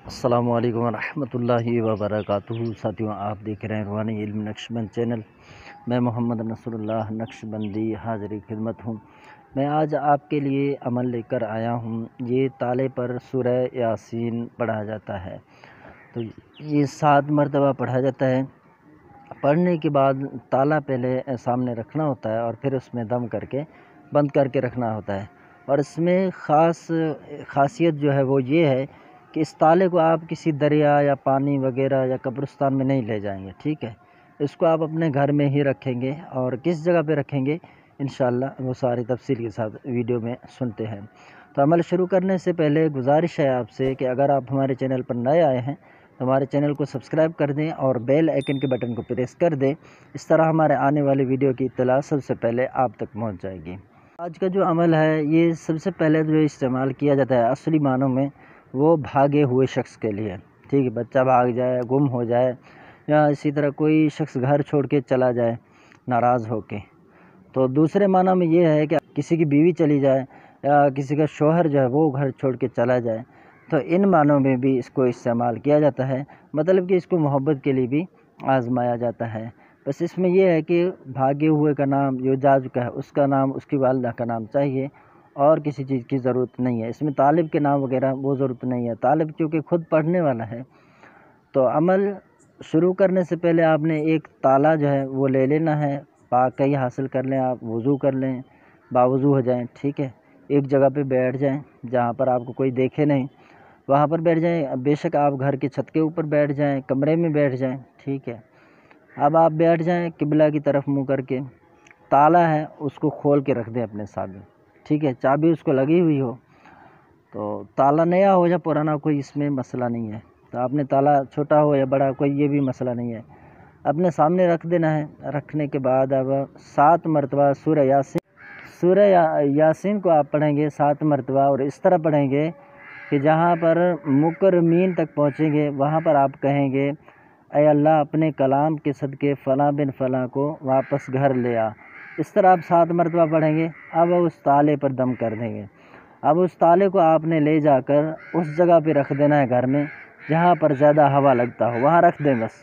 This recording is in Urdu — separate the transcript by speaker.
Speaker 1: السلام علیکم ورحمۃ اللہ وبرکاتہ۔ ساتھیوں، آپ دیکھ رہے ہیں روحانی علم نقشبند چینل۔ میں محمد نصر اللہ نقشبندی حاضر خدمت ہوں۔ میں آج آپ کے لیے عمل لے کر آیا ہوں۔ یہ تالے پر سورہ یاسین پڑھا جاتا ہے، تو یہ 7 مرتبہ پڑھا جاتا ہے۔ پڑھنے کے بعد تالا پہلے سامنے رکھنا ہوتا ہے اور پھر اس میں دم کر کے بند کر کے رکھنا ہوتا ہے۔ اور اس میں خاصیت جو ہے وہ یہ ہے کہ اس تالے کو آپ کسی دریا یا پانی وغیرہ یا قبرستان میں نہیں لے جائیں گے، ٹھیک ہے۔ اس کو آپ اپنے گھر میں ہی رکھیں گے، اور کس جگہ پہ رکھیں گے انشاءاللہ وہ ساری تفصیل کے ساتھ ویڈیو میں سنتے ہیں۔ تو عمل شروع کرنے سے پہلے گزارش ہے آپ سے کہ اگر آپ ہمارے چینل پر نئے آئے ہیں تو ہمارے چینل کو سبسکرائب کر دیں اور بیل آئیکن کے بٹن کو پریس کر دیں۔ اس طرح ہمارے آنے والی ویڈیو کی اطلاع سب سے پہلے آپ تک پہنچ جائے گی۔ آج کا جو عمل ہے یہ سب سے پہلے جو استعمال کیا جاتا ہے اصلی معنوں میں وہ بھاگے ہوئے شخص کے لیے، ٹھیک ہے۔ بچہ بھاگ جائے، گم ہو جائے، یا اسی طرح کوئی شخص گھر چھوڑ کے چلا جائے ناراض ہو کے۔ تو دوسرے معنی میں یہ ہے کہ کسی کی بیوی چلی جائے یا کسی کا شوہر جو ہے وہ گھر چھوڑ کے چلا جائے، تو ان معنوں میں بھی اس کو استعمال کیا جاتا ہے، مطلب کہ اس کو محبت کے لیے بھی آزمایا جاتا ہے۔ بس اس میں یہ ہے کہ بھاگے ہوئے کا نام جو جا چکا ہے اس کا نام، اس کی والدہ کا نام چاہیے، اور کسی چیز کی ضرورت نہیں ہے۔ اس میں طالب کے نام وغیرہ وہ ضرورت نہیں ہے، طالب کیونکہ خود پڑھنے والا ہے۔ تو عمل شروع کرنے سے پہلے آپ نے ایک تالا جو ہے وہ لے لینا ہے، پاکی حاصل کر لیں، آپ وضو کر لیں، باوضو ہو جائیں، ٹھیک ہے۔ ایک جگہ پہ بیٹھ جائیں جہاں پر آپ کو کوئی دیکھے نہیں، وہاں پر بیٹھ جائیں۔ بے شک آپ گھر کی چھت کے اوپر بیٹھ جائیں، کمرے میں بیٹھ جائیں، ٹھیک ہے۔ اب آپ بیٹھ جائیں قبلہ کی طرف منہ کر کے، تالا ہے اس کو کھول کے رکھ دیں اپنے سامنے، ٹھیک ہے۔ چابی اس کو لگی ہوئی ہو، تو تالا نیا ہو یا پرانا کوئی اس میں مسئلہ نہیں ہے، تو آپ نے تالا چھوٹا ہو یا بڑا کوئی یہ بھی مسئلہ نہیں ہے، اپنے سامنے رکھ دینا ہے۔ رکھنے کے بعد اب 7 مرتبہ سورہ یاسین کو آپ پڑھیں گے 7 مرتبہ، اور اس طرح پڑھیں گے کہ جہاں پر مکرمین تک پہنچیں گے وہاں پر آپ کہیں گے اے اللہ اپنے کلام کے صدقے فلاں بن فلاں کو واپس گھر لے آ۔ اس طرح آپ 7 مرتبہ پڑھیں گے۔ اب اس تالے پر دم کر دیں گے۔ اب اس تالے کو آپ نے لے جا کر اس جگہ پہ رکھ دینا ہے گھر میں جہاں پر زیادہ ہوا لگتا ہو، وہاں رکھ دیں بس،